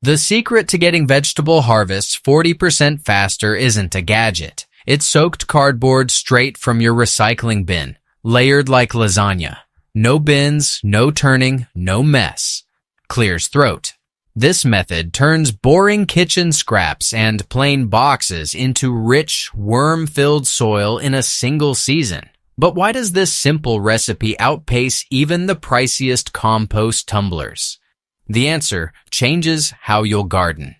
The secret to getting vegetable harvests 40% faster isn't a gadget. It's soaked cardboard straight from your recycling bin, layered like lasagna. No bins, no turning, no mess. Clears throat. This method turns boring kitchen scraps and plain boxes into rich, worm-filled soil in a single season. But why does this simple recipe outpace even the priciest compost tumblers? The answer changes how you'll garden.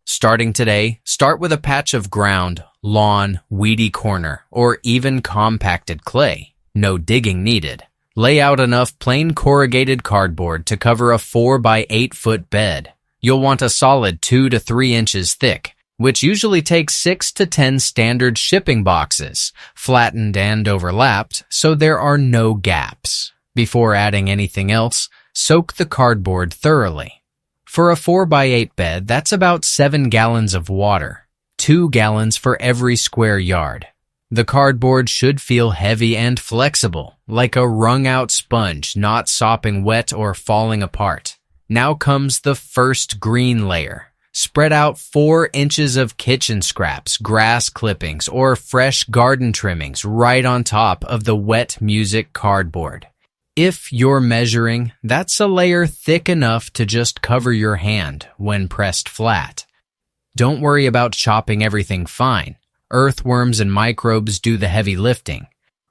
Starting today, start with a patch of ground, lawn, weedy corner, or even compacted clay. No digging needed. Lay out enough plain corrugated cardboard to cover a 4 by 8 foot bed. You'll want a solid 2 to 3 inches thick, which usually takes 6 to 10 standard shipping boxes, flattened and overlapped so there are no gaps. Before adding anything else, soak the cardboard thoroughly. For a 4 by 8 bed, that's about 7 gallons of water, 2 gallons for every square yard. The cardboard should feel heavy and flexible, like a wrung-out sponge not sopping wet or falling apart. Now comes the first green layer. Spread out 4 inches of kitchen scraps, grass clippings, or fresh garden trimmings right on top of the wet music cardboard. If you're measuring, that's a layer thick enough to just cover your hand when pressed flat. Don't worry about chopping everything fine. Earthworms and microbes do the heavy lifting.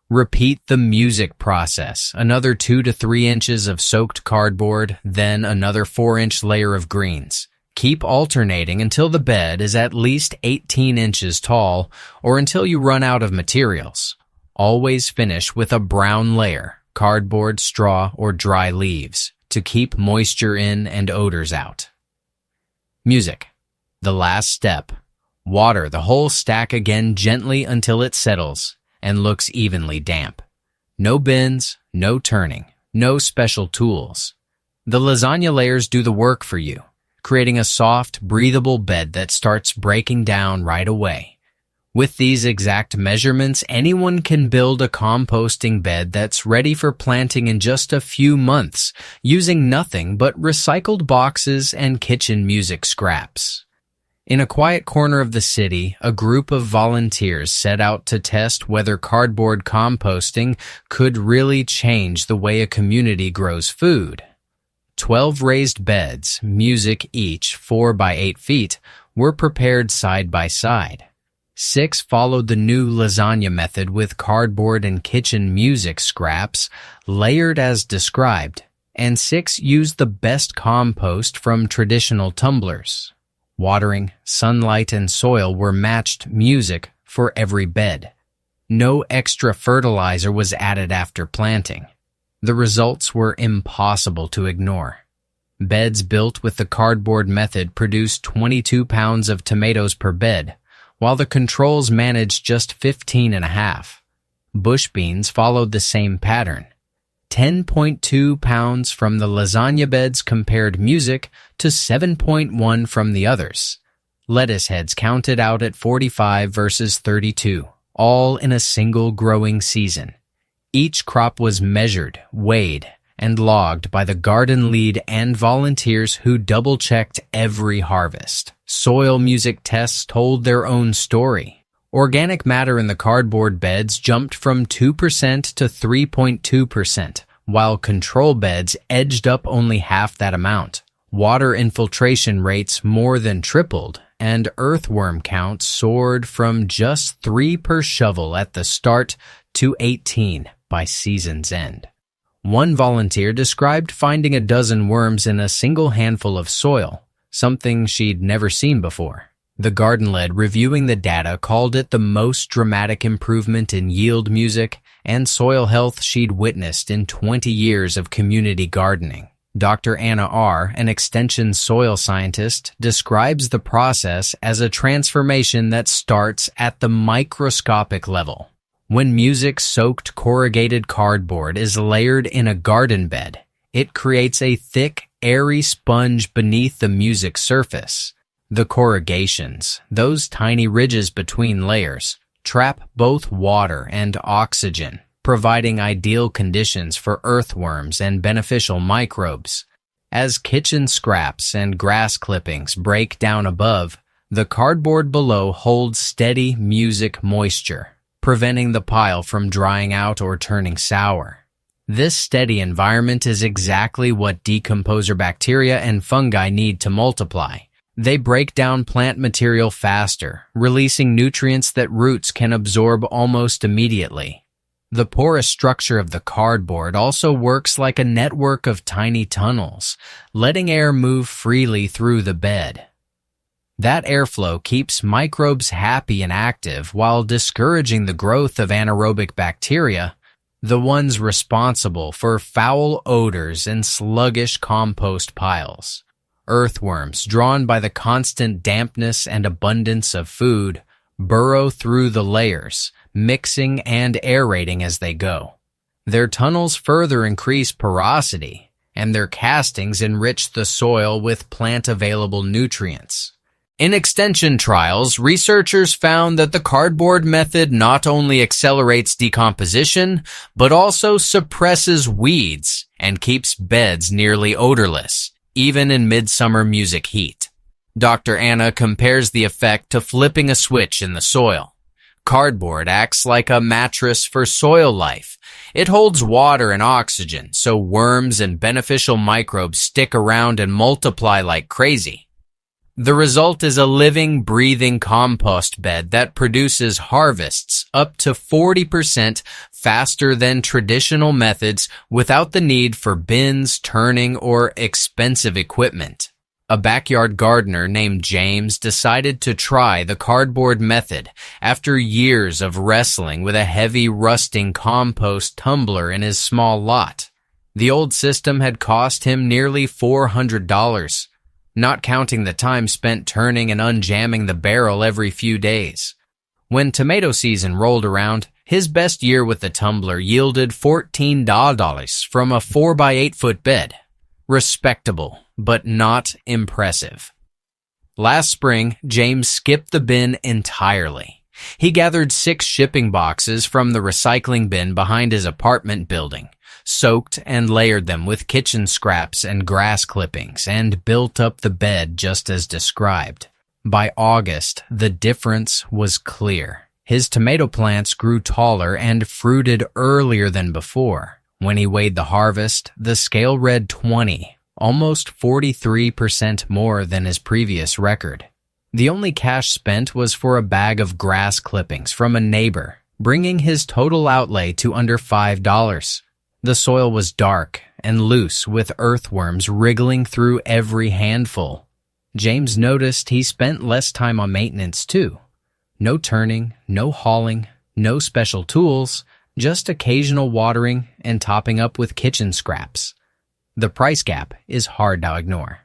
Repeat the music process. Another 2 to 3 inches of soaked cardboard, then another 4-inch layer of greens. Keep alternating until the bed is at least 18 inches tall or until you run out of materials. Always finish with a brown layer, cardboard, straw, or dry leaves, to keep moisture in and odors out. Music. The last step. Water the whole stack again gently until it settles and looks evenly damp. No bins, no turning, no special tools. The lasagna layers do the work for you, creating a soft, breathable bed that starts breaking down right away. With these exact measurements, anyone can build a composting bed that's ready for planting in just a few months, using nothing but recycled boxes and kitchen music scraps. In a quiet corner of the city, a group of volunteers set out to test whether cardboard composting could really change the way a community grows food. 12 raised beds, music each 4 by 8 feet, were prepared side by side. 6 followed the new lasagna method with cardboard and kitchen music scraps, layered as described, and 6 used the best compost from traditional tumblers. Watering, sunlight, and soil were matched music for every bed. No extra fertilizer was added after planting. The results were impossible to ignore. Beds built with the cardboard method produced 22 pounds of tomatoes per bed, while the controls managed just 15.5. Bush beans followed the same pattern. 10.2 pounds from the lasagna beds compared music to 7.1 from the others. Lettuce heads counted out at 45 versus 32, all in a single growing season. Each crop was measured, weighed, and logged by the garden lead and volunteers who double-checked every harvest. Soil music tests told their own story. Organic matter in the cardboard beds jumped from 2% to 3.2%, while control beds edged up only half that amount. Water infiltration rates more than tripled, and earthworm counts soared from just 3 per shovel at the start to 18 by season's end. One volunteer described finding a dozen worms in a single handful of soil, something she'd never seen before. The garden lead reviewing the data called it the most dramatic improvement in yield music and soil health she'd witnessed in 20 years of community gardening. Dr. Anna R., an extension soil scientist, describes the process as a transformation that starts at the microscopic level. When music-soaked corrugated cardboard is layered in a garden bed, it creates a thick, airy sponge beneath the music surface. The corrugations, those tiny ridges between layers, trap both water and oxygen, providing ideal conditions for earthworms and beneficial microbes. As kitchen scraps and grass clippings break down above, the cardboard below holds steady music moisture, preventing the pile from drying out or turning sour. This steady environment is exactly what decomposer bacteria and fungi need to multiply. They break down plant material faster, releasing nutrients that roots can absorb almost immediately. The porous structure of the cardboard also works like a network of tiny tunnels, letting air move freely through the bed. That airflow keeps microbes happy and active while discouraging the growth of anaerobic bacteria, the ones responsible for foul odors and sluggish compost piles. Earthworms, drawn by the constant dampness and abundance of food, burrow through the layers, mixing and aerating as they go. Their tunnels further increase porosity, and their castings enrich the soil with plant-available nutrients. In extension trials, researchers found that the cardboard method not only accelerates decomposition, but also suppresses weeds and keeps beds nearly odorless, even in midsummer music heat. Dr. Anna compares the effect to flipping a switch in the soil. Cardboard acts like a mattress for soil life. It holds water and oxygen, so worms and beneficial microbes stick around and multiply like crazy. The result is a living, breathing compost bed that produces harvests up to 40% faster than traditional methods without the need for bins, turning, or expensive equipment. A backyard gardener named James decided to try the cardboard method after years of wrestling with a heavy, rusting compost tumbler in his small lot. The old system had cost him nearly $400. Not counting the time spent turning and unjamming the barrel every few days. When tomato season rolled around, his best year with the tumbler yielded $14 from a 4x8-foot bed. Respectable, but not impressive. Last spring, James skipped the bin entirely. He gathered 6 shipping boxes from the recycling bin behind his apartment building, soaked and layered them with kitchen scraps and grass clippings, and built up the bed just as described. By August, the difference was clear. His tomato plants grew taller and fruited earlier than before. When he weighed the harvest, the scale read 20, almost 43% more than his previous record. The only cash spent was for a bag of grass clippings from a neighbor, bringing his total outlay to under $5. The soil was dark and loose with earthworms wriggling through every handful. James noticed he spent less time on maintenance too. No turning, no hauling, no special tools, just occasional watering and topping up with kitchen scraps. The price gap is hard to ignore.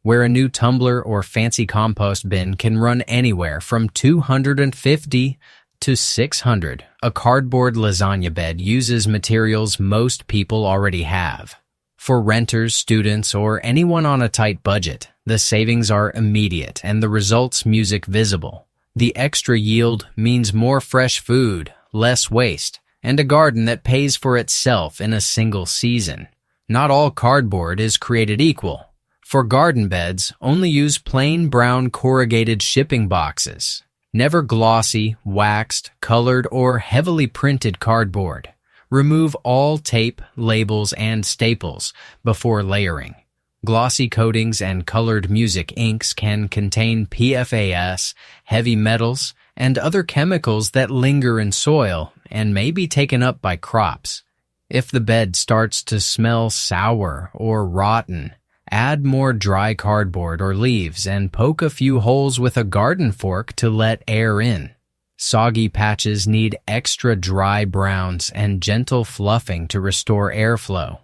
Where a new tumbler or fancy compost bin can run anywhere from $250 to $600, a cardboard lasagna bed uses materials most people already have. For renters, students, or anyone on a tight budget, the savings are immediate and the results music visible. The extra yield means more fresh food, less waste, and a garden that pays for itself in a single season. Not all cardboard is created equal. For garden beds, only use plain brown corrugated shipping boxes. Never glossy, waxed, colored, or heavily printed cardboard. Remove all tape, labels, and staples before layering. Glossy coatings and colored music inks can contain PFAS, heavy metals, and other chemicals that linger in soil and may be taken up by crops. If the bed starts to smell sour or rotten, add more dry cardboard or leaves and poke a few holes with a garden fork to let air in. Soggy patches need extra dry browns and gentle fluffing to restore airflow.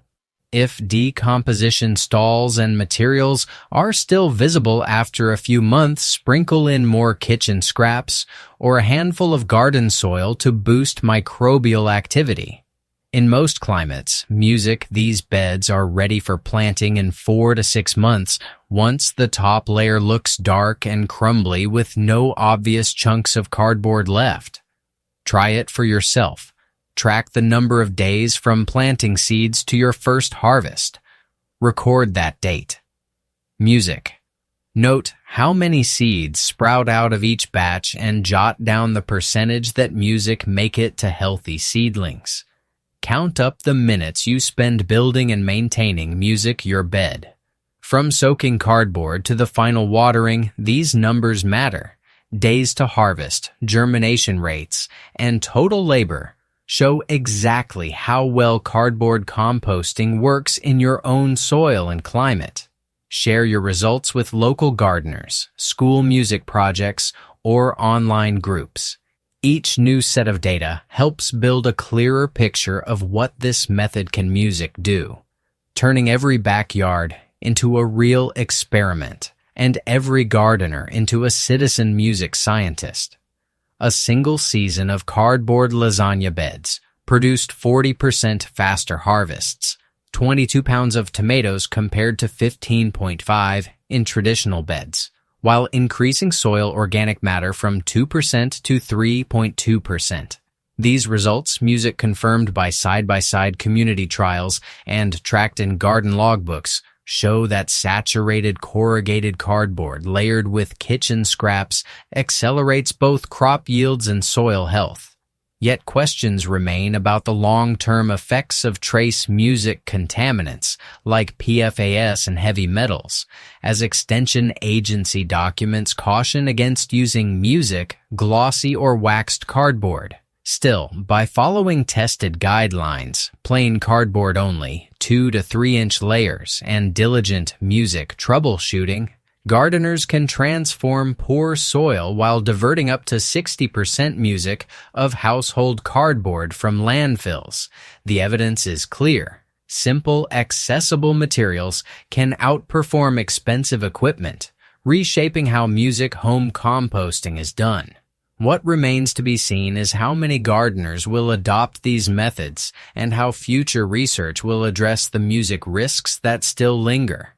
If decomposition stalls and materials are still visible after a few months, sprinkle in more kitchen scraps or a handful of garden soil to boost microbial activity. In most climates, these beds are ready for planting in 4 to 6 months once the top layer looks dark and crumbly with no obvious chunks of cardboard left. Try it for yourself. Track the number of days from planting seeds to your first harvest. Record that date. Music. Note how many seeds sprout out of each batch and jot down the percentage that music make it to healthy seedlings. Count up the minutes you spend building and maintaining music your bed. From soaking cardboard to the final watering, these numbers matter. Days to harvest, germination rates, and total labor show exactly how well cardboard composting works in your own soil and climate. Share your results with local gardeners, school music projects, or online groups. Each new set of data helps build a clearer picture of what this method can music do, turning every backyard into a real experiment and every gardener into a citizen music scientist. A single season of cardboard lasagna beds produced 40% faster harvests, 22 pounds of tomatoes compared to 15.5 in traditional beds, while increasing soil organic matter from 2% to 3.2%. These results, music confirmed by side-by-side community trials and tracked in garden logbooks, show that saturated corrugated cardboard layered with kitchen scraps accelerates both crop yields and soil health. Yet questions remain about the long-term effects of trace music contaminants like PFAS and heavy metals, as Extension Agency documents caution against using music, glossy or waxed cardboard. Still, by following tested guidelines, plain cardboard only, 2 to 3 inch layers, and diligent music troubleshooting, gardeners can transform poor soil while diverting up to 60% music of household cardboard from landfills. The evidence is clear. Simple, accessible materials can outperform expensive equipment, reshaping how music home composting is done. What remains to be seen is how many gardeners will adopt these methods and how future research will address the music risks that still linger.